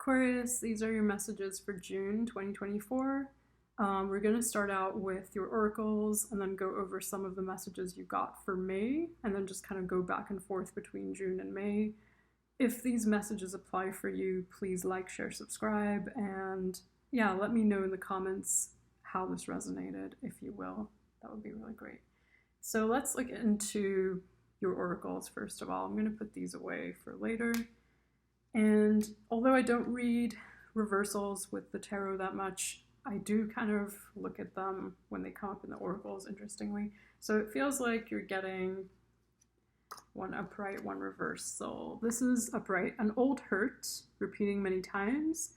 Aquarius, these are your messages for June 2024. We're going to start out with your oracles and then go over some of the messages you got for May, and then just kind of go back and forth between June and May. If these messages apply for you, please like, share, subscribe, and yeah, let me know in the comments how this resonated, if you will. That would be really great. So let's look into your oracles first of all. I'm going to put these away for later. And although I don't read reversals with the tarot that much, I do kind of look at them when they come up in the oracles, interestingly. So it feels like you're getting one upright, one reversal. This is upright, an old hurt, repeating many times,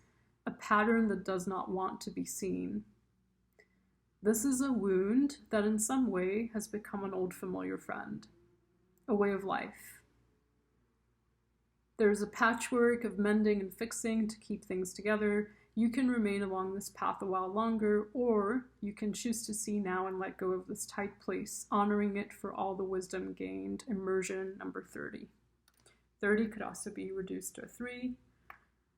a pattern that does not want to be seen. This is a wound that in some way has become an old familiar friend, a way of life. There's a patchwork of mending and fixing to keep things together. You can remain along this path a while longer, or you can choose to see now and let go of this tight place, honoring it for all the wisdom gained. Immersion number 30. 30 could also be reduced to a 3.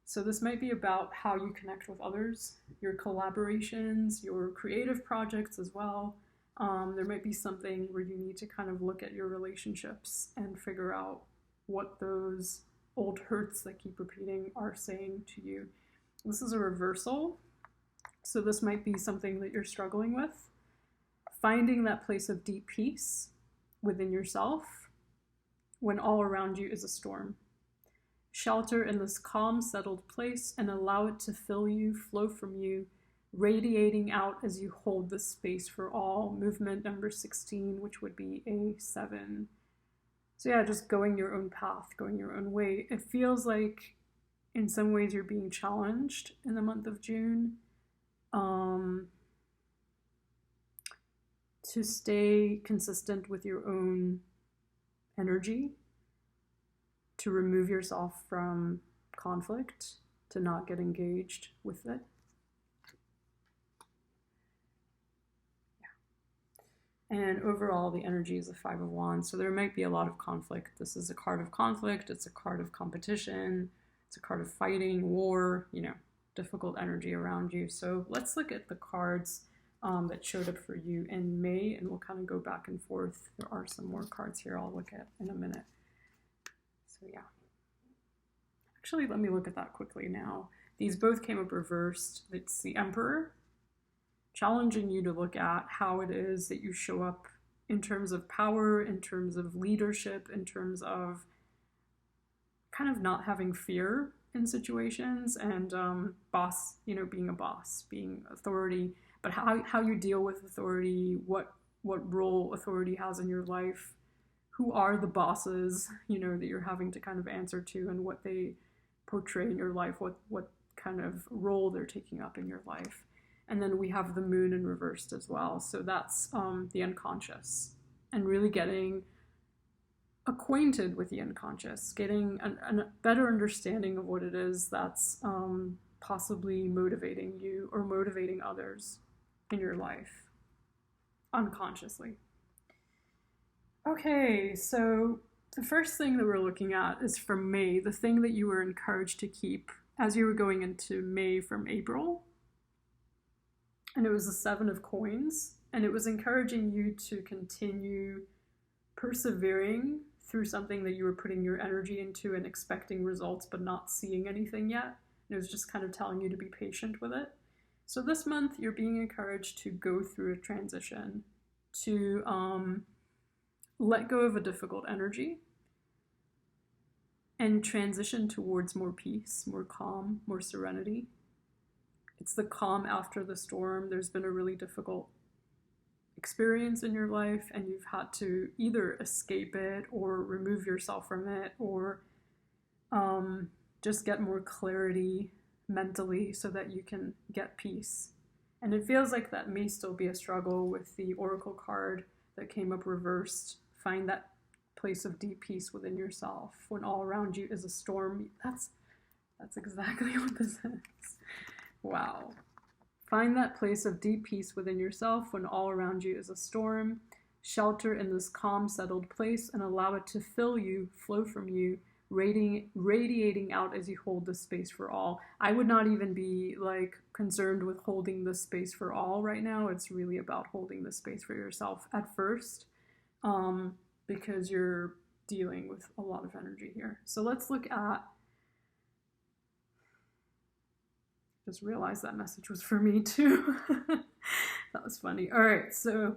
So this might be about how you connect with others, your collaborations, your creative projects as well. There might be something where you need to kind of look at your relationships and figure out what those old hurts that keep repeating are saying to you. This is a reversal, so this might be something that you're struggling with. Finding that place of deep peace within yourself when all around you is a storm. Shelter in this calm, settled place and allow it to fill you, flow from you, radiating out as you hold this space for all. Movement number 16, which would be a 7. So yeah, just going your own path, going your own way. It feels like in some ways you're being challenged in the month of June to stay consistent with your own energy, to remove yourself from conflict, to not get engaged with it. And overall, the energy is a 5 of Wands, so there might be a lot of conflict. This is a card of conflict, it's a card of competition, it's a card of fighting, war, difficult energy around you. So let's look at the cards that showed up for you in May, and we'll kind of go back and forth. There are some more cards here I'll look at in a minute. So yeah. Actually, let me look at that quickly now. These both came up reversed. It's the Emperor, challenging you to look at how it is that you show up in terms of power, in terms of leadership, in terms of kind of not having fear in situations, and boss, being a boss, being authority, but how you deal with authority, what role authority has in your life, who are the bosses, that you're having to kind of answer to, and what they portray in your life, what kind of role they're taking up in your life. And then we have the Moon in reversed as well. So that's the unconscious, and really getting acquainted with the unconscious, getting a better understanding of what it is that's possibly motivating you or motivating others in your life unconsciously. Okay, so the first thing that we're looking at is from May, the thing that you were encouraged to keep as you were going into May from April. And it was the 7 of Coins, and it was encouraging you to continue persevering through something that you were putting your energy into and expecting results but not seeing anything yet. And it was just kind of telling you to be patient with it. So this month you're being encouraged to go through a transition, to let go of a difficult energy and transition towards more peace, more calm, more serenity. It's the calm after the storm. There's been a really difficult experience in your life, and you've had to either escape it or remove yourself from it, or just get more clarity mentally so that you can get peace. And it feels like that may still be a struggle with the Oracle card that came up reversed. Find that place of deep peace within yourself when all around you is a storm. That's exactly what this is. Wow. Find that place of deep peace within yourself when all around you is a storm. Shelter in this calm, settled place and allow it to fill you, flow from you, radiating out as you hold the space for all. I would not even be like concerned with holding the space for all right now. It's really about holding the space for yourself at first, because you're dealing with a lot of energy here. So let's look at, just realized that message was for me too. That was funny. All right, so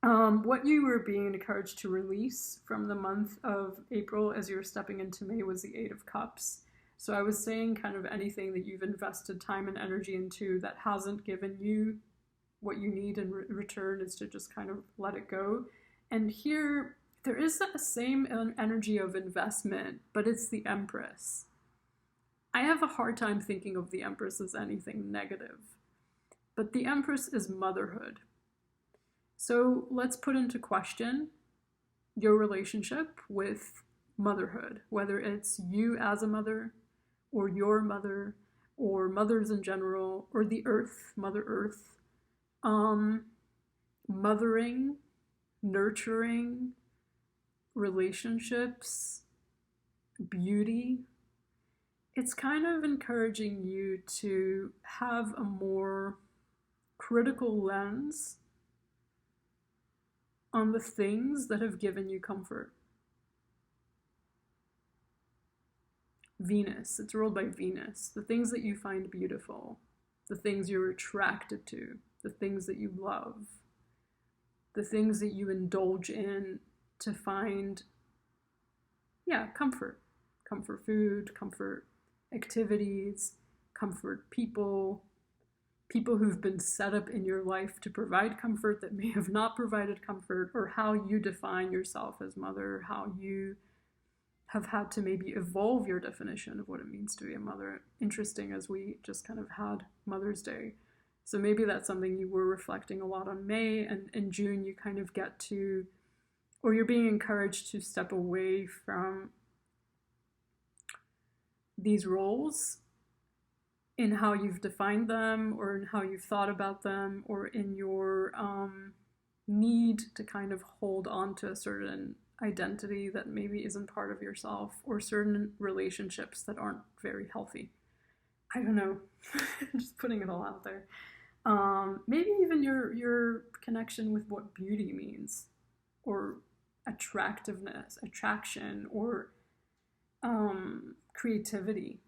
what you were being encouraged to release from the month of April as you were stepping into May was the Eight of Cups. So I was saying kind of anything that you've invested time and energy into that hasn't given you what you need in return is to just kind of let it go. And here, there is that same energy of investment, but it's the Empress. I have a hard time thinking of the Empress as anything negative, but the Empress is motherhood. So let's put into question your relationship with motherhood, whether it's you as a mother, or your mother, or mothers in general, or the earth, Mother Earth. Mothering, nurturing, relationships, beauty. It's kind of encouraging you to have a more critical lens on the things that have given you comfort. Venus, it's ruled by Venus. The things that you find beautiful, the things you're attracted to, the things that you love, the things that you indulge in to find, comfort. Comfort food, comfort activities, comfort people who've been set up in your life to provide comfort that may have not provided comfort, or how you define yourself as mother, how you have had to maybe evolve your definition of what it means to be a mother. Interesting, as we just kind of had Mother's Day. So maybe that's something you were reflecting a lot on May, and in June you kind of get to, or you're being encouraged to step away from these roles in how you've defined them, or in how you've thought about them, or in your need to kind of hold on to a certain identity that maybe isn't part of yourself, or certain relationships that aren't very healthy. I don't know. Just putting it all out there. Maybe even your connection with what beauty means, or attractiveness, attraction, or creativity,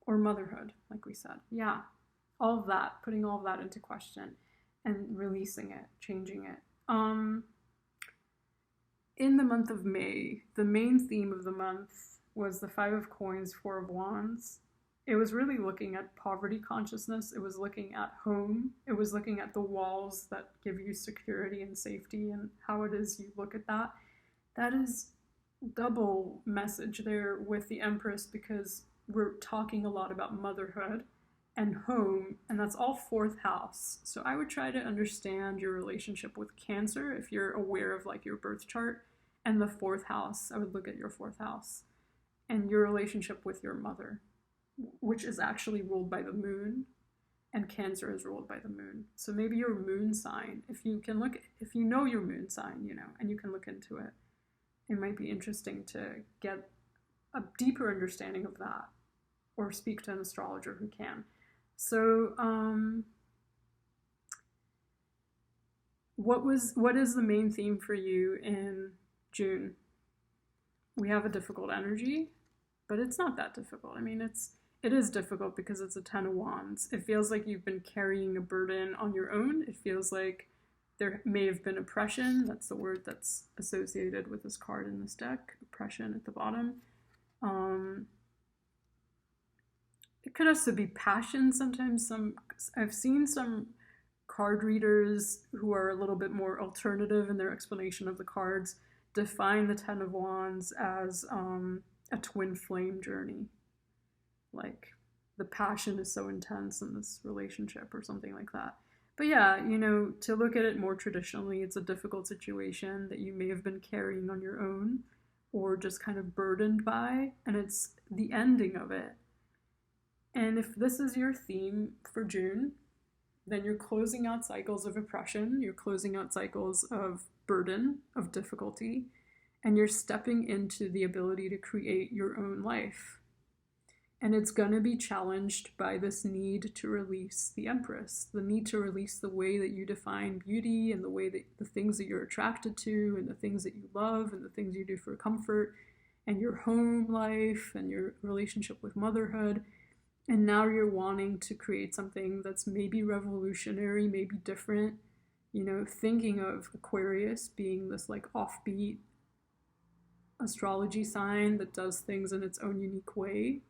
or motherhood, like we said. Yeah, all of that, putting all of that into question and releasing it, changing it. In the month of May, the main theme of the month was the Five of Coins, Four of Wands. It was really looking at poverty consciousness. It was looking at home. It was looking at the walls that give you security and safety, and how it is you look at that. That is double message there with the Empress, because we're talking a lot about motherhood and home, and that's all fourth house. So I would try to understand your relationship with Cancer if you're aware of like your birth chart, and the fourth house. I would look at your fourth house and your relationship with your mother, which is actually ruled by the moon, and Cancer is ruled by the moon. So maybe your moon sign, if you know your moon sign, and you can look into it, it might be interesting to get a deeper understanding of that, or speak to an astrologer who can. So, what is the main theme for you in June? We have a difficult energy, but it's not that difficult. I mean, it is difficult because it's a Ten of Wands. It feels like you've been carrying a burden on your own. It feels like there may have been oppression. That's the word that's associated with this card in this deck, oppression at the bottom. It could also be passion sometimes. I've seen some card readers who are a little bit more alternative in their explanation of the cards define the Ten of Wands as a twin flame journey. Like the passion is so intense in this relationship, or something like that. But yeah, to look at it more traditionally, it's a difficult situation that you may have been carrying on your own, or just kind of burdened by, and it's the ending of it. And if this is your theme for June, then you're closing out cycles of oppression, you're closing out cycles of burden, of difficulty, and you're stepping into the ability to create your own life. And it's going to be challenged by this need to release the Empress, the need to release the way that you define beauty and the way that the things that you're attracted to and the things that you love and the things you do for comfort and your home life and your relationship with motherhood. And now you're wanting to create something that's maybe revolutionary, maybe different, thinking of Aquarius being this like offbeat astrology sign that does things in its own unique way.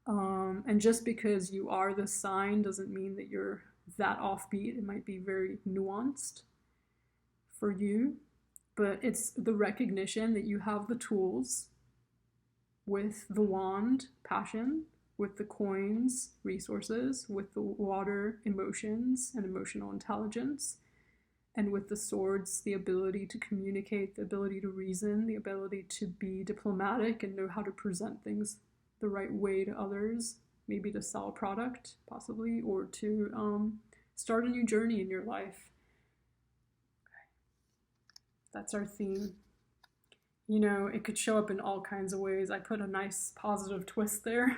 And just because you are this sign doesn't mean that you're that offbeat. It might be very nuanced for you, but it's the recognition that you have the tools with the wand, passion, with the coins, resources, with the water, emotions and emotional intelligence, and with the swords, the ability to communicate, the ability to reason, the ability to be diplomatic and know how to present things the right way to others, maybe to sell a product, possibly, or to start a new journey in your life. That's our theme. It could show up in all kinds of ways. I put a nice positive twist there.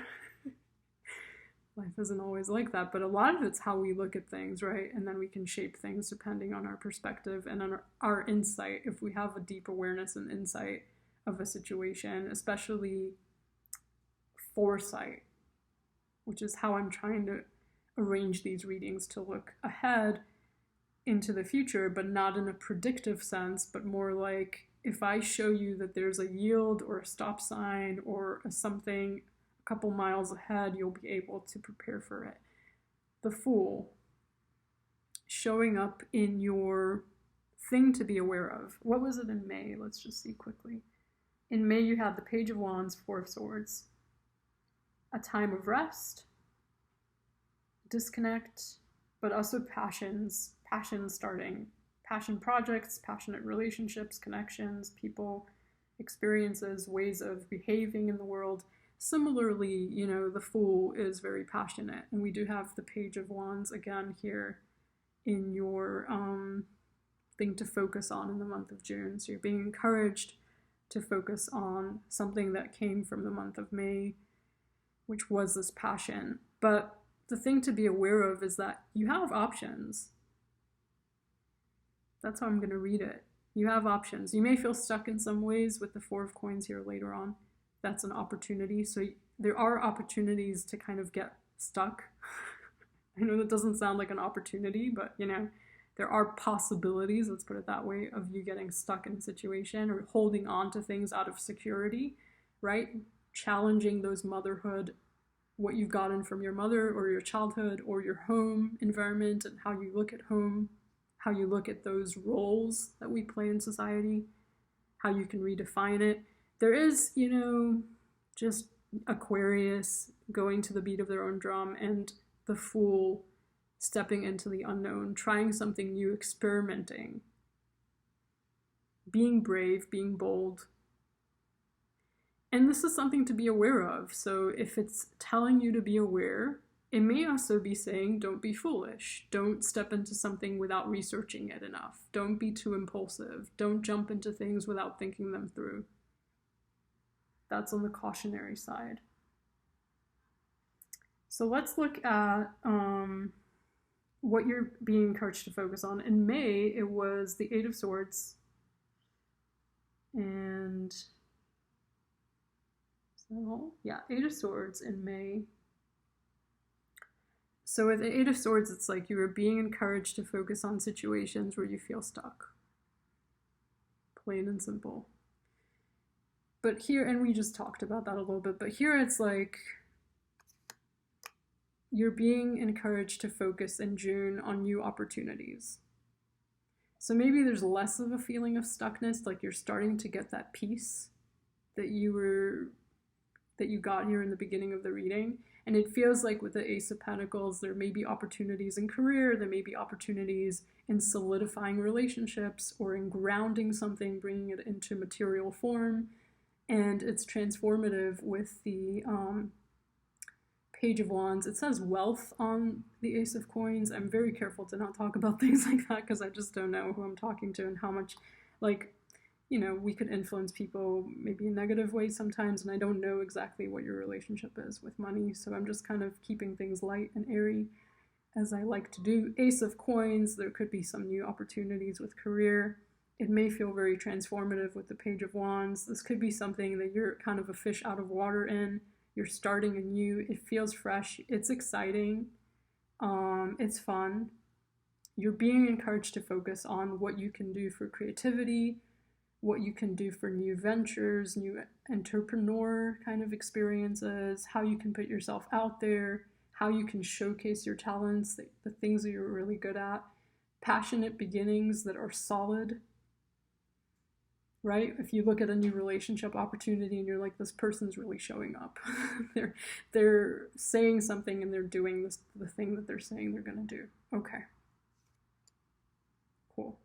Life isn't always like that, but a lot of it's how we look at things, right? And then we can shape things depending on our perspective and on our insight. If we have a deep awareness and insight of a situation, especially foresight, which is how I'm trying to arrange these readings to look ahead into the future, but not in a predictive sense, but more like if I show you that there's a yield or a stop sign or something a couple miles ahead, you'll be able to prepare for it. The Fool, showing up in your thing to be aware of. What was it in May? Let's just see quickly. In May, you had the Page of Wands, Four of Swords. A time of rest, disconnect, but also passion starting, passion projects, passionate relationships, connections, people, experiences, ways of behaving in the world. Similarly, the Fool is very passionate, and we do have the Page of Wands again here in your thing to focus on in the month of June. So you're being encouraged to focus on something that came from the month of May, which was this passion. But the thing to be aware of is that you have options. That's how I'm going to read it. You have options. You may feel stuck in some ways with the Four of Coins here later on. That's an opportunity. So there are opportunities to kind of get stuck. I know that doesn't sound like an opportunity, but there are possibilities, let's put it that way, of you getting stuck in a situation or holding on to things out of security, right? Challenging those motherhood, what you've gotten from your mother or your childhood or your home environment and how you look at home, how you look at those roles that we play in society, how you can redefine it. There is, just Aquarius going to the beat of their own drum and the Fool stepping into the unknown, trying something new, experimenting, being brave, being bold. And this is something to be aware of. So if it's telling you to be aware, it may also be saying, don't be foolish. Don't step into something without researching it enough. Don't be too impulsive. Don't jump into things without thinking them through. That's on the cautionary side. So let's look at what you're being encouraged to focus on. In May, it was the Eight of Swords. And so, yeah, Eight of Swords in May. So with the Eight of Swords, it's like you are being encouraged to focus on situations where you feel stuck. Plain and simple. But here, and we just talked about that a little bit, but here it's like you're being encouraged to focus in June on new opportunities. So maybe there's less of a feeling of stuckness, like you're starting to get that peace that you got here in the beginning of the reading. And it feels like with the Ace of Pentacles, there may be opportunities in career, there may be opportunities in solidifying relationships or in grounding something, bringing it into material form. And it's transformative with the Page of Wands. It says wealth on the Ace of Coins. I'm very careful to not talk about things like that because I just don't know who I'm talking to and how much, like, you know, we could influence people maybe in negative ways sometimes, and I don't know exactly what your relationship is with money, so I'm just kind of keeping things light and airy as I like to do. Ace of Coins, there could be some new opportunities with career. It may feel very transformative with the Page of Wands. This could be something that you're kind of a fish out of water in. You're starting anew. It feels fresh. It's exciting. It's fun. You're being encouraged to focus on what you can do for creativity, what you can do for new ventures, new entrepreneur kind of experiences, how you can put yourself out there, how you can showcase your talents, the things that you're really good at, passionate beginnings that are solid, right? If you look at a new relationship opportunity and you're like, this person's really showing up. they're saying something and they're doing the thing that they're saying they're going to do. Okay. Cool.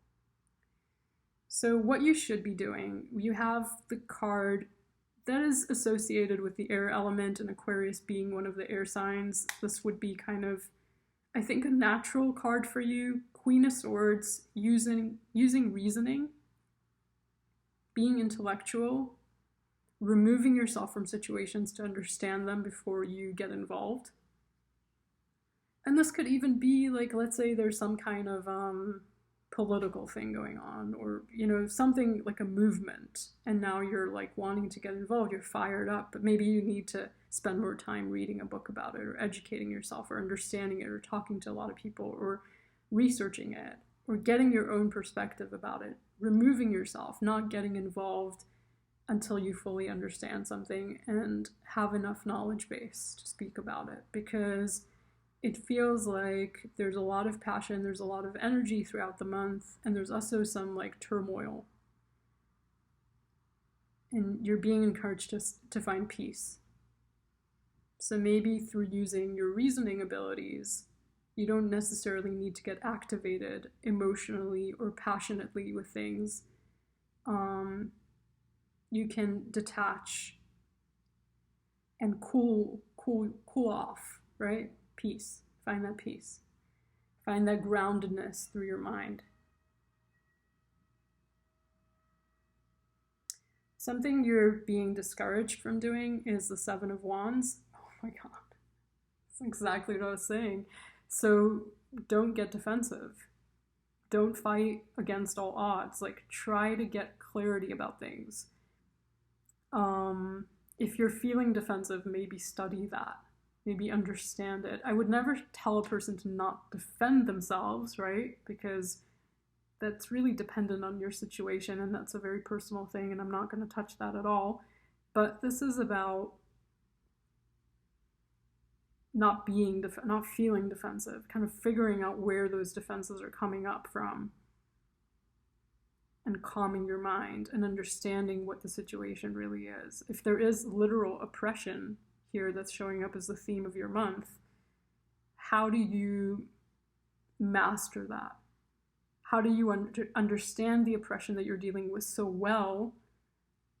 So what you should be doing, you have the card that is associated with the air element, and Aquarius being one of the air signs. This would be kind of, I think, a natural card for you. Queen of Swords, using reasoning, being intellectual, removing yourself from situations to understand them before you get involved. And this could even be like, let's say there's some kind of political thing going on, or, you know, something like a movement, and now you're like wanting to get involved, you're fired up, but maybe you need to spend more time reading a book about it, or educating yourself, or understanding it, or talking to a lot of people, or researching it, or getting your own perspective about it, removing yourself, not getting involved until you fully understand something and have enough knowledge base to speak about it, because it feels like there's a lot of passion, there's a lot of energy throughout the month, and there's also some like turmoil. And you're being encouraged to find peace. So maybe through using your reasoning abilities, you don't necessarily need to get activated emotionally or passionately with things. You can detach and cool off, right? Peace. Find that peace. Find that groundedness through your mind. Something you're being discouraged from doing is the Seven of Wands. Oh my God. That's exactly what I was saying. So don't get defensive. Don't fight against all odds. Like, try to get clarity about things. If you're feeling defensive, maybe study that. Maybe understand it. I would never tell a person to not defend themselves, right? Because that's really dependent on your situation, and that's a very personal thing, and I'm not going to touch that at all. But this is about not feeling defensive, kind of figuring out where those defenses are coming up from, and calming your mind and understanding what the situation really is. If there is literal oppression here that's showing up as the theme of your month, how do you master that? How do you understand the oppression that you're dealing with so well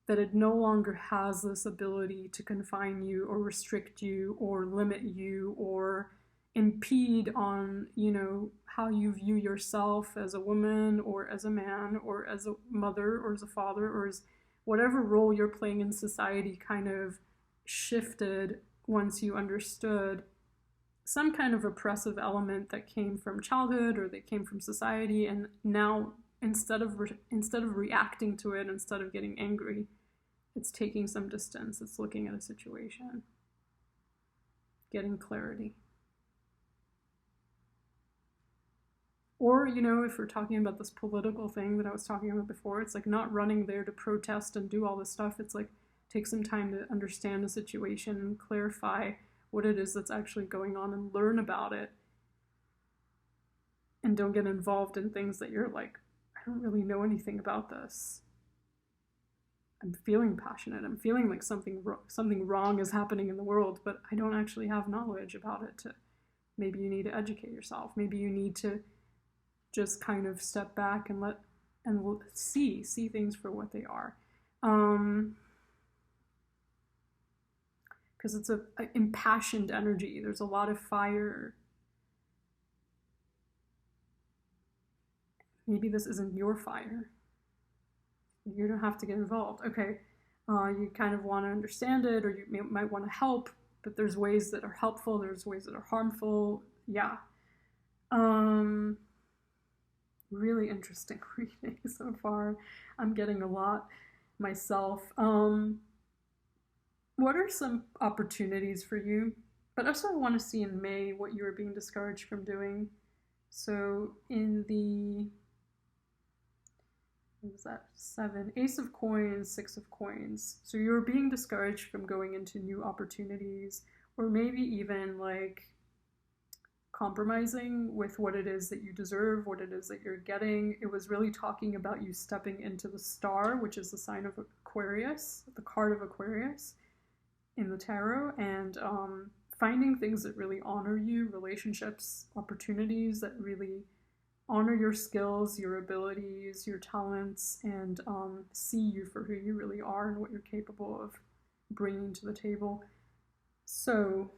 that it no longer has this ability to confine you or restrict you or limit you or impede on, you know, how you view yourself as a woman or as a man or as a mother or as a father, or as whatever role you're playing in society kind of shifted once you understood some kind of oppressive element that came from childhood or that came from society, and now instead of reacting to it, instead of getting angry, it's taking some distance, it's looking at a situation, getting clarity. Or, you know, if we're talking about this political thing that I was talking about before, it's like not running there to protest and do all this stuff. It's like, take some time to understand the situation and clarify what it is that's actually going on and learn about it. And don't get involved in things that you're like, I don't really know anything about this. I'm feeling passionate. I'm feeling like something wrong is happening in the world, but I don't actually have knowledge about it. Maybe you need to educate yourself. Maybe you need to just kind of step back and see things for what they are. Because it's an impassioned energy. There's a lot of fire. Maybe this isn't your fire. You don't have to get involved. Okay, you kind of want to understand it, or you might want to help, but there's ways that are helpful, there's ways that are harmful. Yeah. Um, Really interesting reading so far. I'm getting a lot myself. What are some opportunities for you? But also, I want to see in May what you were being discouraged from doing. So, in the, what was that? 7, Ace of Coins, 6 of Coins. So, you're being discouraged from going into new opportunities, or maybe even like compromising with what it is that you deserve, what it is that you're getting. It was really talking about you stepping into the star, which is the sign of Aquarius, the card of Aquarius in the tarot, and finding things that really honor you, relationships, opportunities that really honor your skills, your abilities, your talents, and see you for who you really are and what you're capable of bringing to the table. So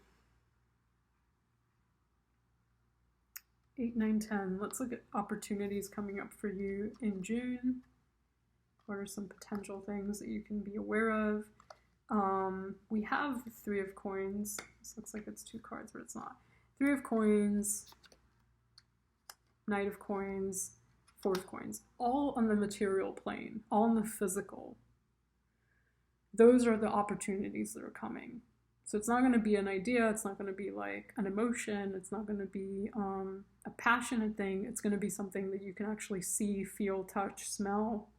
8, 9, 10. Let's look at opportunities coming up for you in June. What are some potential things that you can be aware of? We have 3 of Coins. This looks like it's 2 cards, but it's not. 3 of Coins, Knight of Coins, 4 of Coins. All on the material plane, all on the physical. Those are the opportunities that are coming. So it's not going to be an idea, it's not going to be like an emotion, it's not going to be a passionate thing, it's going to be something that you can actually see, feel, touch, smell,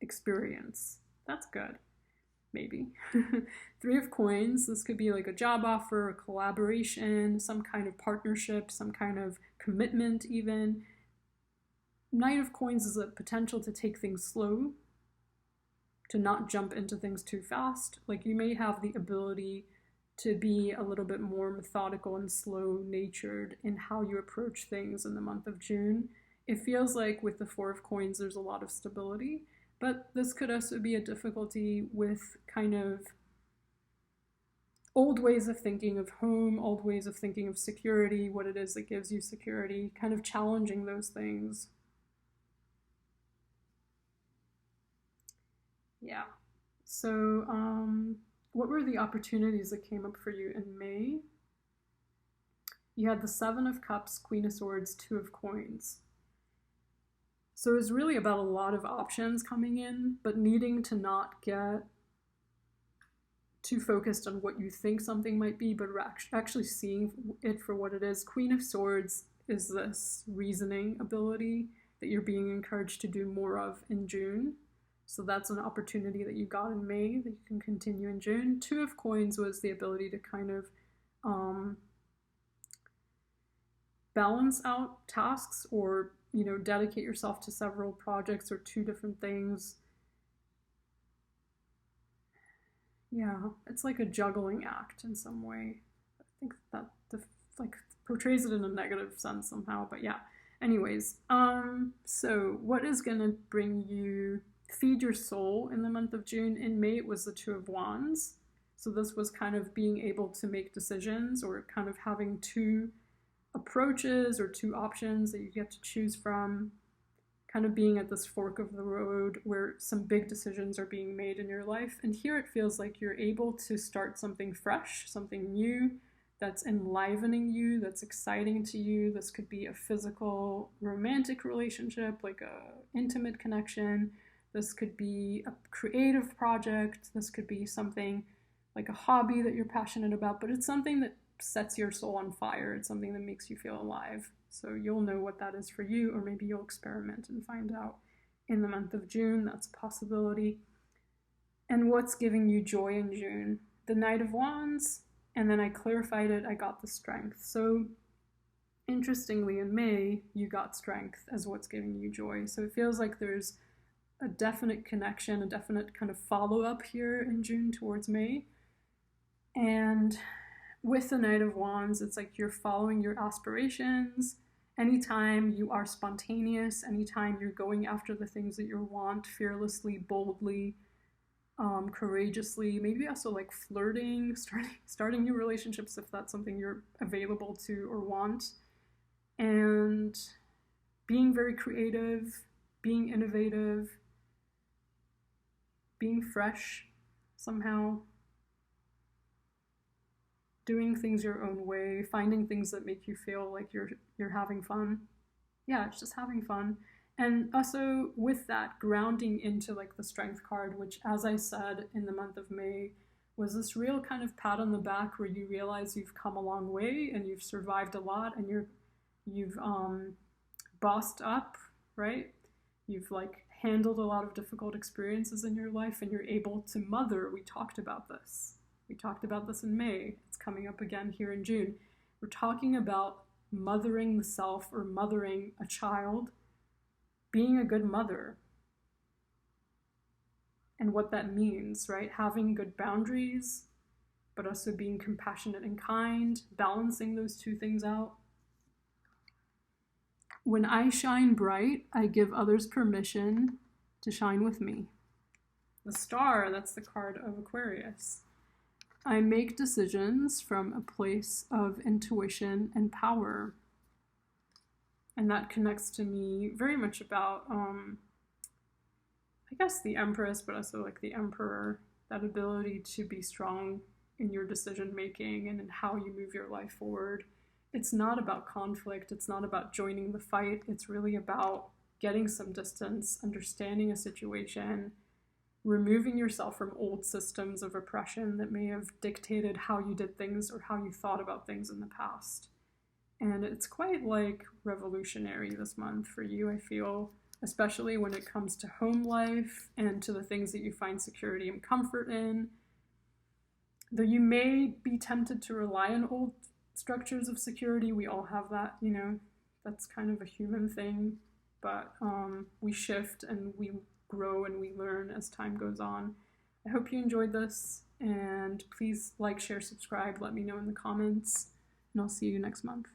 experience. That's good, maybe. 3 of Coins, this could be like a job offer, a collaboration, some kind of partnership, some kind of commitment even. Knight of Coins is a potential to take things slow, to not jump into things too fast. Like you may have the ability to be a little bit more methodical and slow-natured in how you approach things in the month of June. It feels like with the 4 of Coins, there's a lot of stability, but this could also be a difficulty with kind of old ways of thinking of home, old ways of thinking of security, what it is that gives you security, kind of challenging those things. Yeah. So, what were the opportunities that came up for you in May? You had the 7 of Cups, Queen of Swords, 2 of Coins. So it was really about a lot of options coming in, but needing to not get too focused on what you think something might be, but actually seeing it for what it is. Queen of Swords is this reasoning ability that you're being encouraged to do more of in June. So that's an opportunity that you got in May that you can continue in June. 2 of Coins was the ability to kind of balance out tasks, or dedicate yourself to several projects or 2 different things. Yeah, it's like a juggling act in some way. I think that like portrays it in a negative sense somehow, but yeah. Anyways, so what is gonna bring you feed your soul in the month of June? In May, it was the 2 of Wands. So this was kind of being able to make decisions, or kind of having 2 approaches or 2 options that you get to choose from, kind of being at this fork of the road where some big decisions are being made in your life. And here it feels like you're able to start something fresh, something new, that's enlivening you, that's exciting to you. This could be a physical, romantic relationship, like a intimate connection. This could be a creative project. This could be something like a hobby that you're passionate about, but it's something that sets your soul on fire. It's something that makes you feel alive. So you'll know what that is for you, or maybe you'll experiment and find out in the month of June. That's a possibility. And what's giving you joy in June? The Knight of Wands, and then I clarified it, I got the Strength. So interestingly, in May, you got Strength as what's giving you joy. So it feels like there's a definite connection, a definite kind of follow-up here in June towards May. And with the Knight of Wands, it's like you're following your aspirations. Anytime you are spontaneous, anytime you're going after the things that you want fearlessly, boldly, courageously, maybe also like flirting, starting new relationships if that's something you're available to or want, and being very creative, being innovative, being fresh somehow, doing things your own way, finding things that make you feel like you're having fun. Yeah, it's just having fun. And also with that, grounding into like the strength card, which, as I said, in the month of May, was this real kind of pat on the back where you realize you've come a long way and you've survived a lot, and you've bossed up, right? You've like handled a lot of difficult experiences in your life, and you're able to mother. We talked about this. We talked about this in May. It's coming up again here in June. We're talking about mothering the self, or mothering a child, being a good mother, and what that means, right? Having good boundaries, but also being compassionate and kind, balancing those two things out. When I shine bright, I give others permission to shine with me. The star, that's the card of Aquarius. I make decisions from a place of intuition and power. And that connects to me very much about, I guess, the Empress, but also like the Emperor, that ability to be strong in your decision making and in how you move your life forward. It's not about conflict. It's not about joining the fight. It's really about getting some distance, understanding a situation, removing yourself from old systems of oppression that may have dictated how you did things or how you thought about things in the past. And it's quite like revolutionary this month for you, I feel, especially when it comes to home life and to the things that you find security and comfort in. Though you may be tempted to rely on old structures of security, we all have that, you know, that's kind of a human thing, but we shift and we grow and we learn as time goes on. I hope you enjoyed this, and please like, share, subscribe, let me know in the comments, and I'll see you next month.